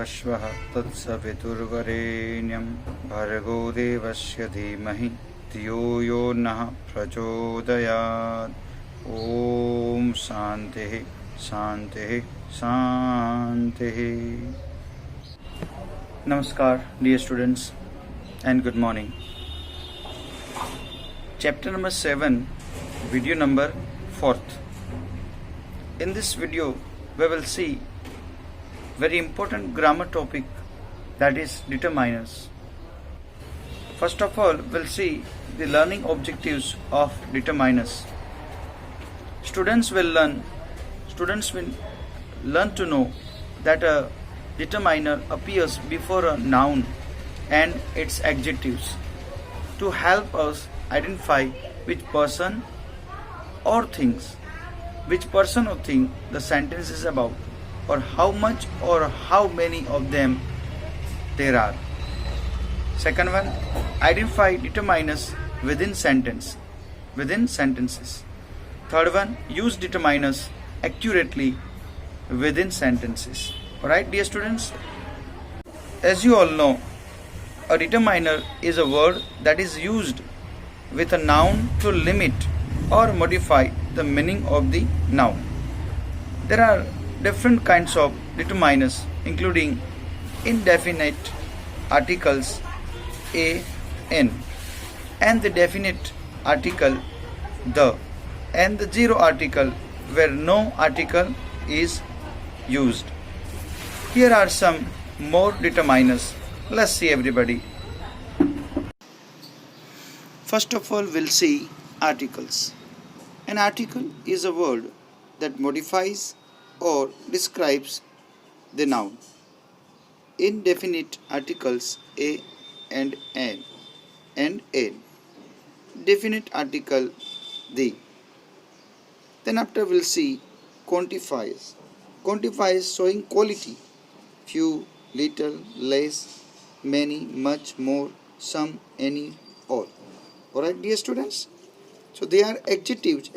भूर्भुवस्वः तत्सवितुर्वरेण्यं भर्गो देवस्य धीमहि धियो यो नः प्रचोदयात्। ओम शांति शांति शांति। Namaskar dear students and good morning. Chapter number 7, video number 4th. In this video we will see very important grammar topic, that is determiners. First of all we'll see the learning objectives of determiners. Students will learn to know that a determiner appears before a noun and its adjectives to help us identify which person or thing the sentence is about, or how much or how many of them there are. Second one, identify determiners within sentences. Third one, use determiners accurately within sentences. Alright dear students, as you all know, a determiner is a word that is used with a noun to limit or modify the meaning of the noun. There are different kinds of determiners, including indefinite articles a, n, and the definite article the, and the zero article where no article is used. Here are some more determiners. Let's see everybody. First of all we'll see articles. An article is a word that modifies or describes the noun. Indefinite articles a and n and n. Definite article the. Then after we'll see quantifiers. Quantifiers showing quality: few, little, less, many, much, more, some, any, all. Alright dear students, so they are adjectives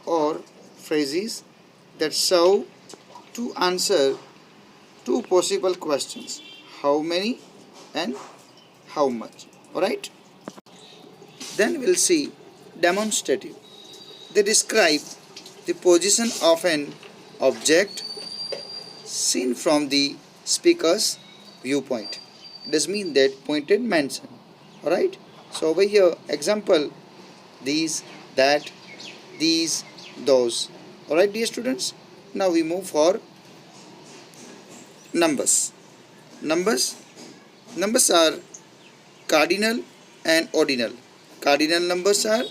or phrases that serve to answer two possible questions: how many and how much. Alright, then we'll see demonstrative. They describe the position of an object seen from the speaker's viewpoint. It does mean that pointed mention. Alright, so over here example: these, that, these, those. Alright dear students, now we move for numbers. Numbers are cardinal and ordinal. Cardinal numbers are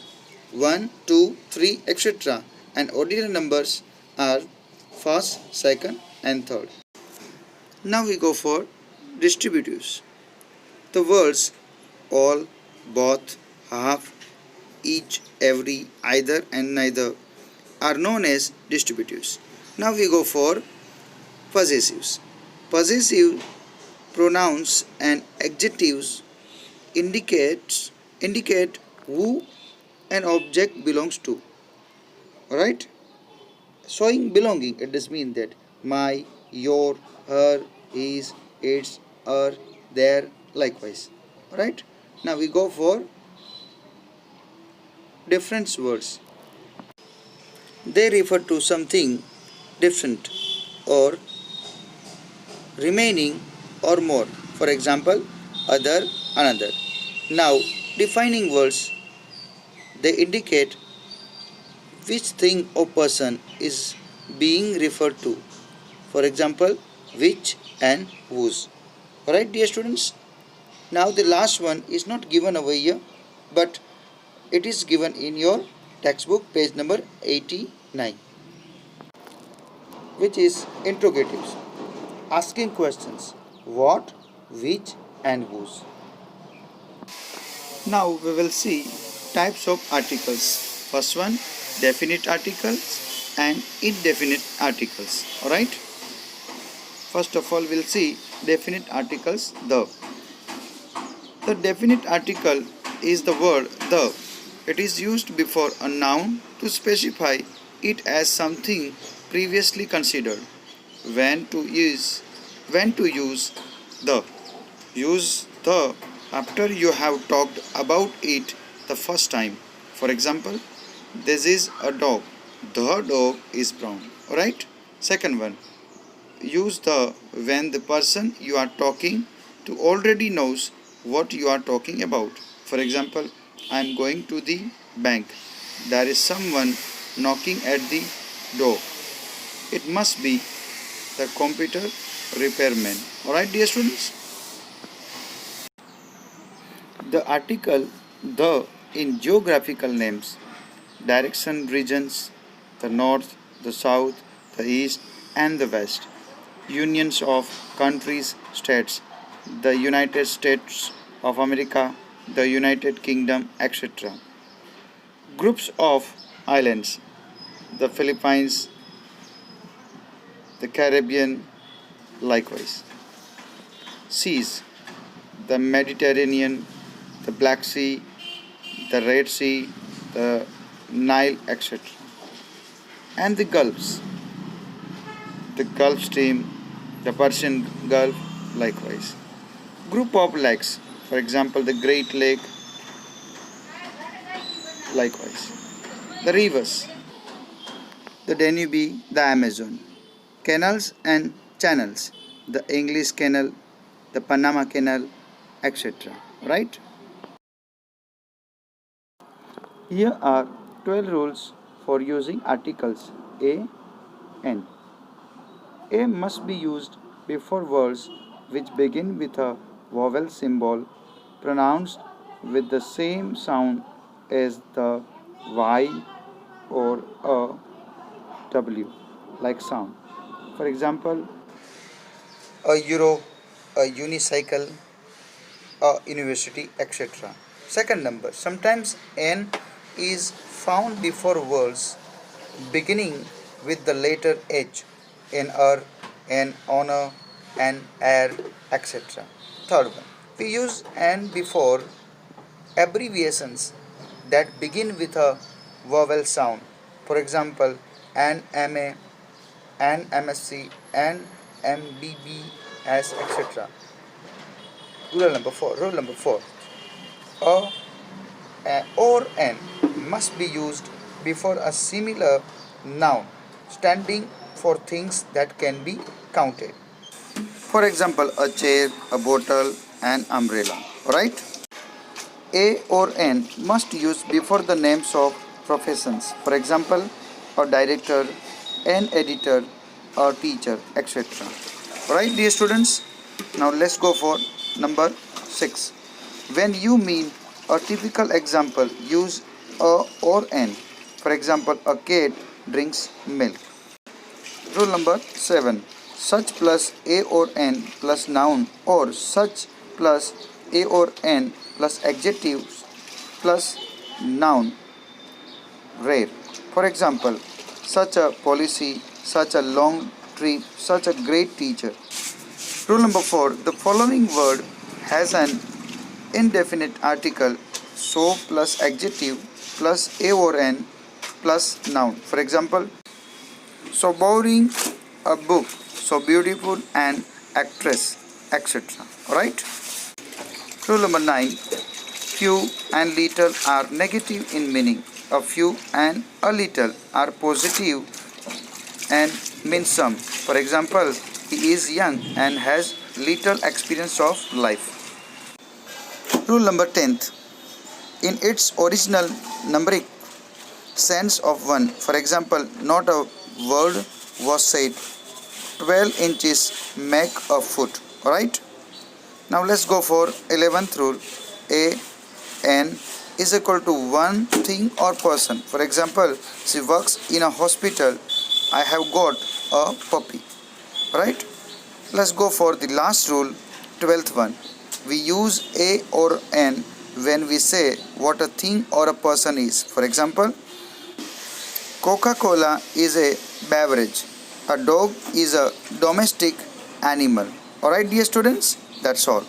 1, 2, 3, etc. and ordinal numbers are first, second and third. Now we go for distributives. The words all, both, half, each, every, either and neither are known as distributives. Now we go for possessives. Possessive pronouns and adjectives indicate who an object belongs to. Alright? Showing belonging, it does mean that my, your, her, his, its, her, their, likewise. Alright? Now we go for difference words. They refer to something different or remaining or more. For example, other, another. Now defining words, they indicate which thing or person is being referred to. For example, which and whose. Alright dear students, now the last one is not given over here, but it is given in your textbook page number 89, which is interrogatives, asking questions: what, which and whose. Now we will see types of articles. First one, definite articles and indefinite articles. Alright, first of all we'll see definite articles. The definite article is the word the. It is used before a noun to specify it as something previously considered. when to use the. Use the after you have talked about it the first time. For example, this is a dog. The dog is brown. Alright? Second one. Use the when the person you are talking to already knows what you are talking about. For example, I am going to the bank. There is someone knocking at the door. It must be the computer repairman. Alright, dear students? The article the in geographical names, direction regions, the north, the south, the east, and the west, unions of countries, states, the United States of America, the United Kingdom, etc. Groups of islands, the Philippines, the Caribbean, likewise. Seas, the Mediterranean, the Black Sea, the Red Sea, the Nile, etc. And the Gulfs, the Gulf Stream, the Persian Gulf, likewise. Group of lakes, for example, the Great Lake, likewise. The rivers, the Danube, the Amazon. Canals and channels, the English Canal, the Panama Canal, etc. Right? Here are 12 rules for using articles a, n. A must be used before words which begin with a vowel symbol pronounced with the same sound as the Y or a W like sound. For example, a euro, a unicycle, a university, etc. Second number, sometimes n is found before words beginning with the letter H, an er, an honor, an air, etc. Third one, we use n before abbreviations that begin with a vowel sound. For example, an MA, an MSc, an MBBS, etc. Rule number four. A or an must be used before a similar noun standing for things that can be counted. For example, a chair, a bottle, an umbrella. Right? A or an must use before the names of professions. For example, a director, an editor, a teacher, etc. Right, dear students? Now let's go for number 6. When you mean a typical example, use a or an. For example, a cat drinks milk. Rule number 7. Such plus a or an plus noun or such plus a or an plus adjectives plus noun rare. For example, such a policy, such a long trip, such a great teacher. Rule number 4. The following word has an indefinite article, so plus adjective plus a or an plus noun. For example, so boring, a book, so beautiful, an actress, etc. Alright? Rule number 9. Few and little are negative in meaning. A few and a little are positive and mean some. For example, he is young and has little experience of life. Rule number 10. In its original numeric sense of 1, for example, not a word was said. 12 inches make a foot. Alright? Now let's go for 11th rule. An is equal to one thing or person. For example, she works in a hospital. I have got a puppy. Right? Let's go for the last rule, 12th one. We use a or an when we say what a thing or a person is. For example, Coca-Cola is a beverage. A dog is a domestic animal. Alright, dear students, that's all.